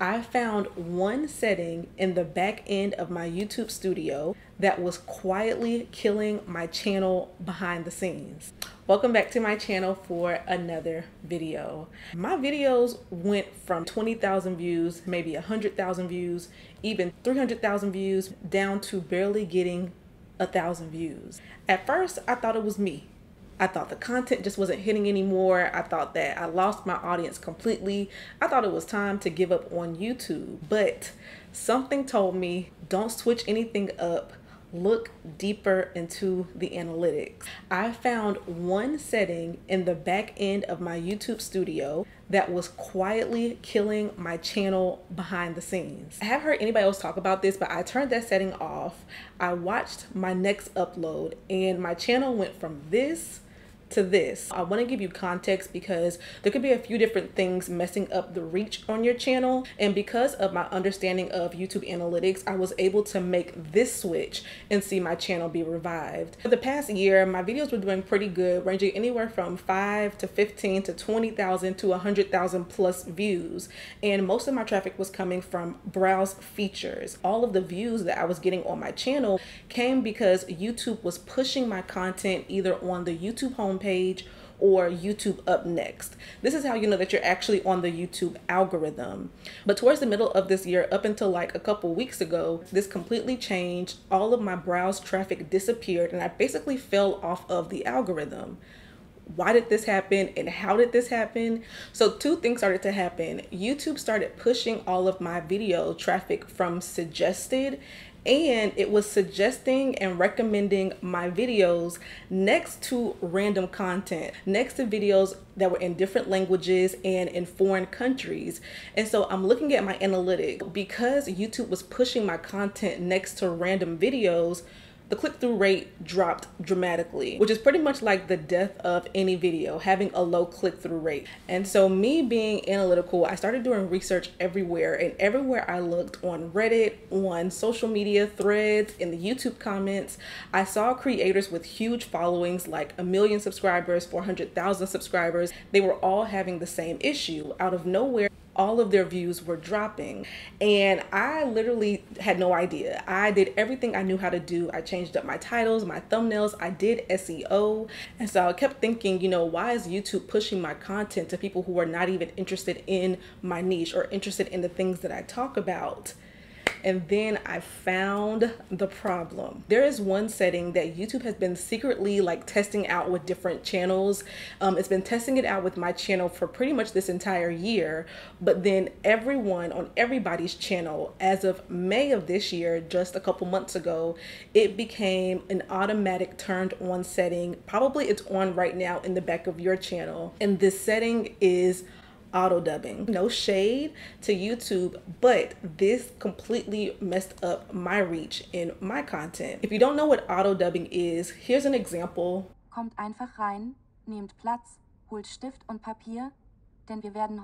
I found one setting in the back end of my YouTube studio that was quietly killing my channel behind the scenes. Welcome back to my channel for another video. My videos went from 20,000 views, maybe 100,000 views, even 300,000 views, down to barely getting 1,000 views. At first, I thought it was me. I thought the content just wasn't hitting anymore. I thought that I lost my audience completely. I thought it was time to give up on YouTube, but something told me, don't switch anything up. Look deeper into the analytics. I found one setting in the back end of my YouTube studio that was quietly killing my channel behind the scenes. I haven't heard anybody else talk about this, but I turned that setting off. I watched my next upload and my channel went from this to this. I want to give you context because there could be a few different things messing up the reach on your channel, and because of my understanding of YouTube analytics, I was able to make this switch and see my channel be revived. For the past year, my videos were doing pretty good, ranging anywhere from 5 to 15 to 20,000 to 100,000 plus views, and most of my traffic was coming from browse features. All of the views that I was getting on my channel came because YouTube was pushing my content either on the YouTube homepage or YouTube up next. This is how you know that you're actually on the YouTube algorithm. But towards the middle of this year, up until like a couple weeks ago, this completely changed. All of my browse traffic disappeared and I basically fell off of the algorithm. Why did this happen and how did this happen? So two things started to happen. YouTube started pushing all of my video traffic from suggested, and it was suggesting and recommending my videos next to random content, next to videos that were in different languages and in foreign countries. And so I'm looking at my analytics. Because YouTube was pushing my content next to random videos, the click-through rate dropped dramatically, which is pretty much like the death of any video, having a low click-through rate. And so me being analytical, I started doing research everywhere, and everywhere I looked, on Reddit, on social media threads, in the YouTube comments, I saw creators with huge followings, like 1 million subscribers, 400,000 subscribers. They were all having the same issue. Out of nowhere, all of their views were dropping, and I literally had no idea. I did everything I knew how to do. I changed up my titles, my thumbnails, I did SEO. And so I kept thinking, you know, why is YouTube pushing my content to people who are not even interested in my niche or interested in the things that I talk about? And then I found the problem. There is one setting that YouTube has been secretly like testing out with different channels. It's been testing it out with my channel for pretty much this entire year. But then everyone on everybody's channel, as of May of this year, just a couple months ago, it became an automatic turned on setting. Probably it's on right now in the back of your channel. And this setting is auto dubbing. No shade to YouTube, but this completely messed up my reach in my content. If you don't know what auto dubbing is, here's an example. Kommt einfach rein, nehmt Platz, holt Stift und Papier, denn wir werden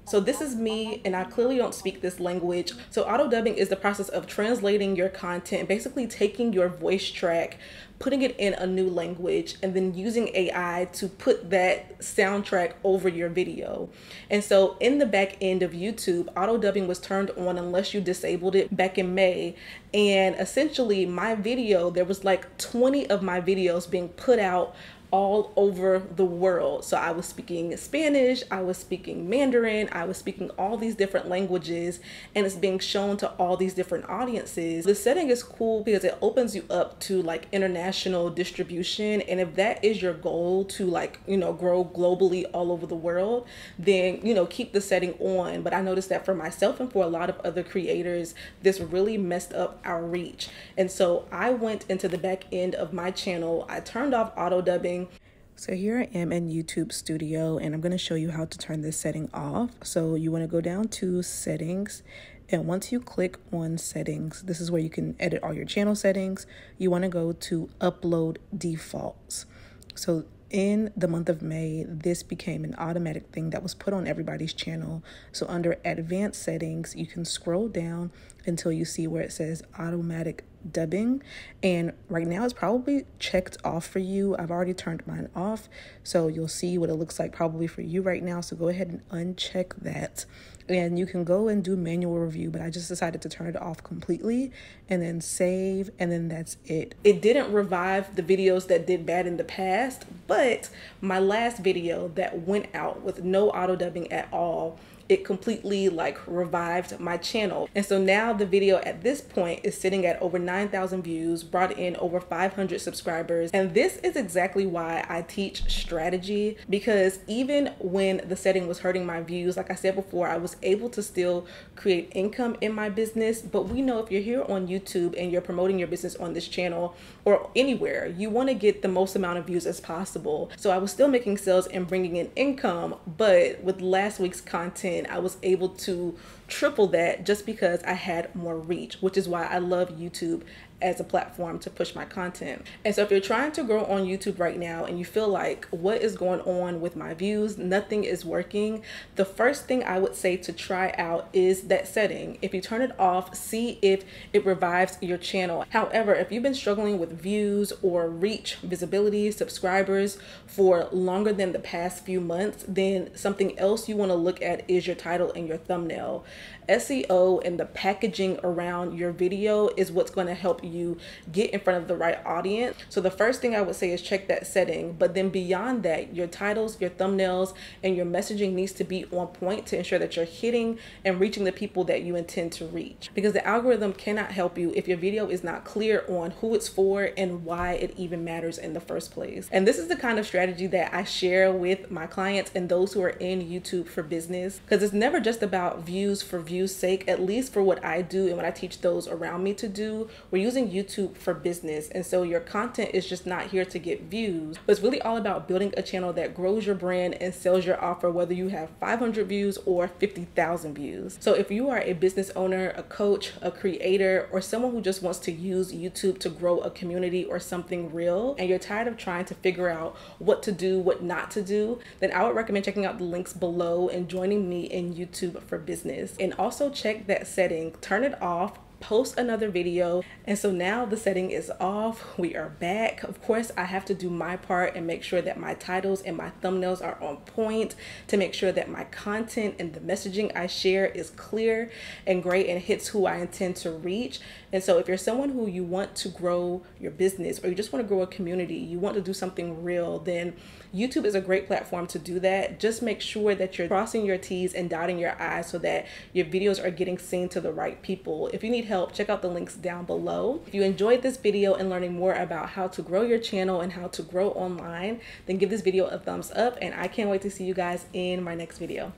So this is me, and I clearly don't speak this language. So auto dubbing is the process of translating your content, basically taking your voice track, putting it in a new language, and then using AI to put that soundtrack over your video. And so in the back end of YouTube, auto dubbing was turned on unless you disabled it back in May. And essentially my video, there was like 20 of my videos being put out all over the world. So I was speaking Spanish, I was speaking Mandarin, I was speaking all these different languages, and it's being shown to all these different audiences. The setting is cool because it opens you up to like international distribution. And if that is your goal, to like, you know, grow globally all over the world, then, you know, keep the setting on. But I noticed that for myself and for a lot of other creators, this really messed up our reach. And so I went into the back end of my channel, I turned off auto dubbing. So here I am in YouTube Studio, and I'm going to show you how to turn this setting off. So you want to go down to settings, and once you click on settings, this is where you can edit all your channel settings. You want to go to upload defaults. So in the month of May, this became an automatic thing that was put on everybody's channel. So under advanced settings, you can scroll down until you see where it says automatic dubbing, and right now it's probably checked off for you. I've already turned mine off, so you'll see what it looks like probably for you right now. So go ahead and uncheck that. and you can go and do manual review, but I just decided to turn it off completely and then save, and then that's it. It didn't revive the videos that did bad in the past, but my last video that went out with no auto dubbing at all, it completely like revived my channel. And so now the video at this point is sitting at over 9,000 views, brought in over 500 subscribers. And this is exactly why I teach strategy, because even when the setting was hurting my views, like I said before, I was able to still create income in my business. But we know if you're here on YouTube and you're promoting your business on this channel or anywhere, you want to get the most amount of views as possible. So I was still making sales and bringing in income, but with last week's content, I was able to triple that just because I had more reach, which is why I love YouTube as a platform to push my content. And so if you're trying to grow on YouTube right now and you feel like, what is going on with my views? Nothing is working. The first thing I would say to try out is that setting. If you turn it off, see if it revives your channel. However, if you've been struggling with views or reach, visibility, subscribers for longer than the past few months, then something else you want to look at is your title and your thumbnail. SEO and the packaging around your video is what's going to help you get in front of the right audience. So the first thing I would say is check that setting, but then beyond that, your titles, your thumbnails, and your messaging needs to be on point to ensure that you're hitting and reaching the people that you intend to reach, because the algorithm cannot help you if your video is not clear on who it's for and why it even matters in the first place. And this is the kind of strategy that I share with my clients and those who are in YouTube for business, because it's never just about views for views sake. At least for what I do and what I teach those around me to do, we're using YouTube for business. And so your content is just not here to get views, but it's really all about building a channel that grows your brand and sells your offer, whether you have 500 views or 50,000 views. So if you are a business owner, a coach, a creator, or someone who just wants to use YouTube to grow a community or something real, and you're tired of trying to figure out what to do, what not to do, then I would recommend checking out the links below and joining me in YouTube for business. And also check that setting, turn it off, post another video. And so now the setting is off. We are back. Of course, I have to do my part and make sure that my titles and my thumbnails are on point, to make sure that my content and the messaging I share is clear and great and hits who I intend to reach. And so if you're someone who you want to grow your business, or you just want to grow a community, you want to do something real, then YouTube is a great platform to do that. Just make sure that you're crossing your T's and dotting your I's so that your videos are getting seen to the right people. If you need help, check out the links down below. If you enjoyed this video and learning more about how to grow your channel and how to grow online, then give this video a thumbs up, and I can't wait to see you guys in my next video.